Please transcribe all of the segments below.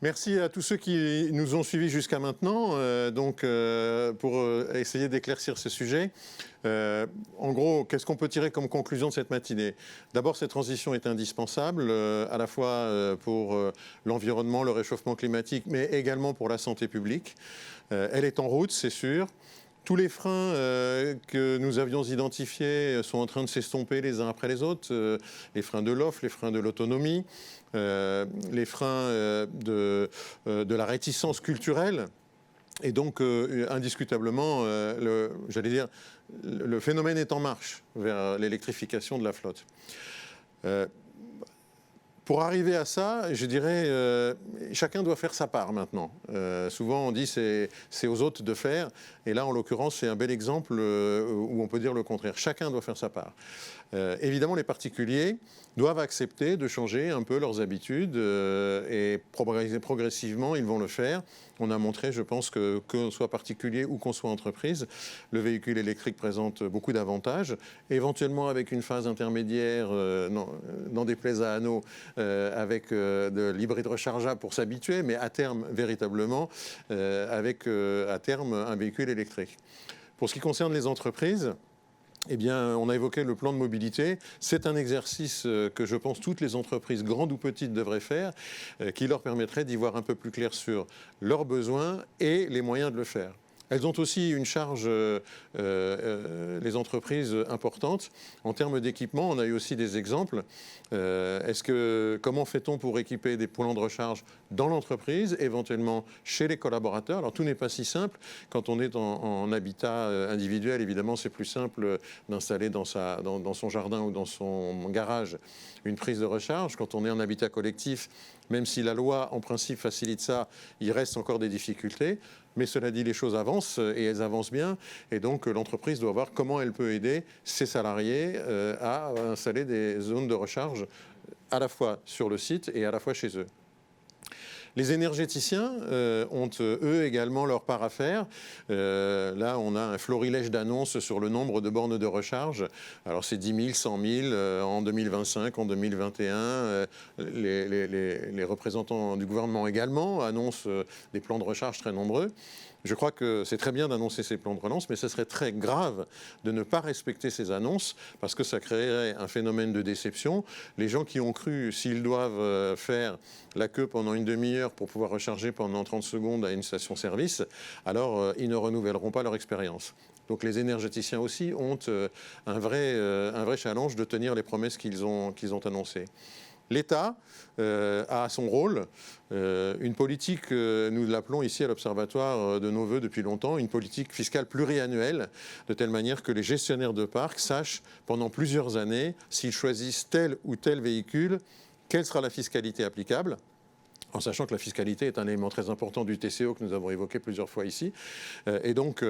Merci à tous ceux qui nous ont suivis jusqu'à maintenant, pour essayer d'éclaircir ce sujet. En gros, qu'est-ce qu'on peut tirer comme conclusion de cette matinée? D'abord, cette transition est indispensable, à la fois pour l'environnement, le réchauffement climatique, mais également pour la santé publique. Elle est en route, c'est sûr. Tous les freins que nous avions identifiés sont en train de s'estomper les uns après les autres. Les freins de l'offre, les freins de l'autonomie, les freins de la réticence culturelle. Et donc, indiscutablement, j'allais dire, le phénomène est en marche vers l'électrification de la flotte. Pour arriver à ça, je dirais, chacun doit faire sa part maintenant. Souvent, on dit c'est aux autres de faire. Et là, en l'occurrence, c'est un bel exemple où on peut dire le contraire. Chacun doit faire sa part. Évidemment, les particuliers doivent accepter de changer un peu leurs habitudes et progressivement, ils vont le faire. On a montré, je pense, qu'on soit particulier ou qu'on soit entreprise, le véhicule électrique présente beaucoup d'avantages. Éventuellement, avec une phase intermédiaire, n'en déplaise à Hanno, avec de l'hybride rechargeable pour s'habituer, mais à terme, véritablement, avec à terme un véhicule électrique. Pour ce qui concerne les entreprises, eh bien, on a évoqué le plan de mobilité. C'est un exercice que je pense toutes les entreprises, grandes ou petites, devraient faire, qui leur permettrait d'y voir un peu plus clair sur leurs besoins et les moyens de le faire. Elles ont aussi une charge, les entreprises, importante. En termes d'équipement, on a eu aussi des exemples. Comment fait-on pour équiper des points de recharge dans l'entreprise, éventuellement chez les collaborateurs? Alors tout n'est pas si simple. Quand on est en habitat individuel, évidemment, c'est plus simple d'installer dans son jardin ou dans son garage une prise de recharge. Quand on est en habitat collectif, même si la loi, en principe, facilite ça, il reste encore des difficultés. Mais cela dit, les choses avancent et elles avancent bien. Et donc, l'entreprise doit voir comment elle peut aider ses salariés à installer des zones de recharge à la fois sur le site et à la fois chez eux. Les énergéticiens ont, eux, également leur part à faire. Là, on a un florilège d'annonces sur le nombre de bornes de recharge. Alors, c'est 10 000, 100 000 en 2025, en 2021. Les représentants du gouvernement également annoncent des plans de recharge très nombreux. Je crois que c'est très bien d'annoncer ces plans de relance, mais ce serait très grave de ne pas respecter ces annonces parce que ça créerait un phénomène de déception. Les gens qui ont cru, s'ils doivent faire la queue pendant une demi-heure pour pouvoir recharger pendant 30 secondes à une station-service, alors ils ne renouvelleront pas leur expérience. Donc les énergéticiens aussi ont un vrai challenge de tenir les promesses qu'ils ont annoncées. L'État a son rôle, une politique, nous l'appelons ici à l'Observatoire de nos voeux depuis longtemps, une politique fiscale pluriannuelle, de telle manière que les gestionnaires de parcs sachent pendant plusieurs années, s'ils choisissent tel ou tel véhicule, quelle sera la fiscalité applicable, en sachant que la fiscalité est un élément très important du TCO que nous avons évoqué plusieurs fois ici. Et donc,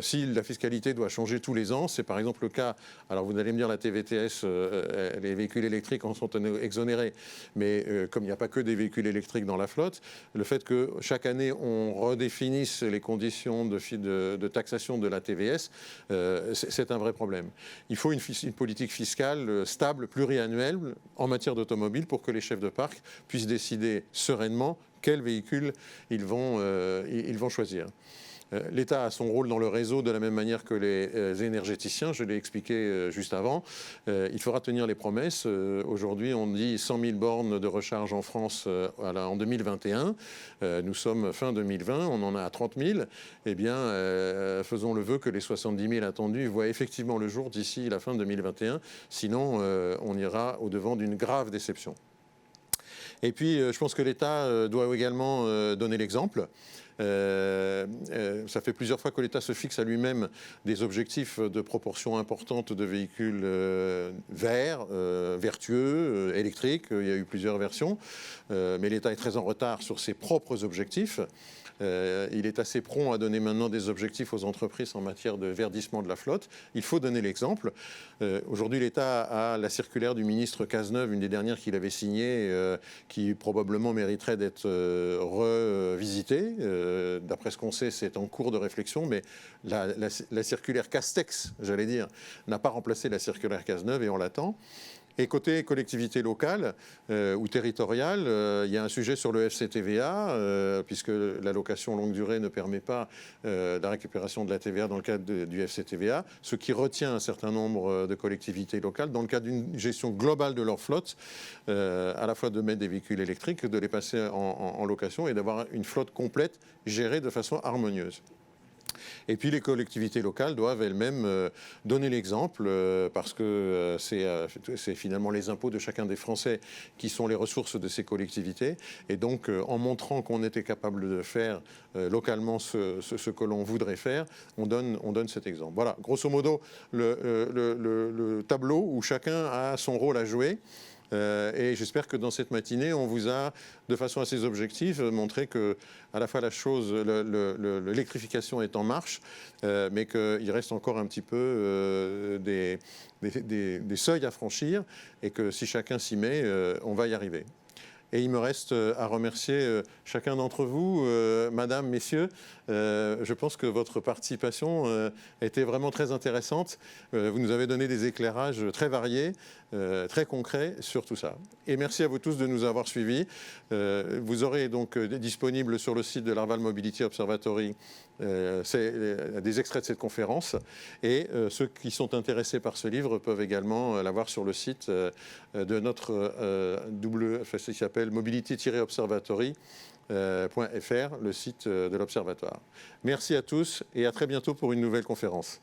si la fiscalité doit changer tous les ans, c'est par exemple le cas, alors vous allez me dire la TVTS, les véhicules électriques en sont exonérés, mais comme il n'y a pas que des véhicules électriques dans la flotte, le fait que chaque année on redéfinisse les conditions de taxation de la TVS, c'est un vrai problème. Il faut une politique fiscale stable, pluriannuelle en matière d'automobile pour que les chefs de parc puissent décider sereinement quel véhicule ils vont choisir. L'État a son rôle dans le réseau de la même manière que les énergéticiens, je l'ai expliqué juste avant. Il faudra tenir les promesses. Aujourd'hui, on dit 100 000 bornes de recharge en France en 2021. Nous sommes fin 2020, on en a à 30 000. Eh bien, faisons le vœu que les 70 000 attendus voient effectivement le jour d'ici la fin 2021. Sinon, on ira au-devant d'une grave déception. Et puis, je pense que l'État doit également donner l'exemple. Ça fait plusieurs fois que l'État se fixe à lui-même des objectifs de proportion importante de véhicules verts, vertueux, électriques. Il y a eu plusieurs versions. Mais l'État est très en retard sur ses propres objectifs. Il est assez prompt à donner maintenant des objectifs aux entreprises en matière de verdissement de la flotte. Il faut donner l'exemple. Aujourd'hui, l'État a la circulaire du ministre Cazeneuve, une des dernières qu'il avait signée, qui probablement mériterait d'être revisitée. D'après ce qu'on sait, c'est en cours de réflexion, mais la circulaire Castex, j'allais dire, n'a pas remplacé la circulaire Cazeneuve et on l'attend. Et côté collectivité locale ou territoriale, il y a un sujet sur le FCTVA, puisque l'allocation longue durée ne permet pas la récupération de la TVA dans le cadre du FCTVA, ce qui retient un certain nombre de collectivités locales dans le cadre d'une gestion globale de leur flotte, à la fois de mettre des véhicules électriques, de les passer en location et d'avoir une flotte complète gérée de façon harmonieuse. Et puis les collectivités locales doivent elles-mêmes donner l'exemple parce que c'est finalement les impôts de chacun des Français qui sont les ressources de ces collectivités. Et donc en montrant qu'on était capable de faire localement ce que l'on voudrait faire, on donne cet exemple. Voilà, grosso modo, le tableau où chacun a son rôle à jouer. Et j'espère que dans cette matinée, on vous a, de façon assez objective, montré que à la fois l'électrification est en marche, mais qu'il reste encore un petit peu des seuils à franchir et que si chacun s'y met, on va y arriver. Et il me reste à remercier chacun d'entre vous, madame, messieurs. Je pense que votre participation était vraiment très intéressante. Vous nous avez donné des éclairages très variés, très concrets sur tout ça. Et merci à vous tous de nous avoir suivis. Vous aurez donc disponible sur le site de l'Arval Mobility Observatory des extraits de cette conférence. Et ceux qui sont intéressés par ce livre peuvent également l'avoir sur le site de notre qui s'appelle mobility-observatory.fr, le site de l'Observatoire. Merci à tous et à très bientôt pour une nouvelle conférence.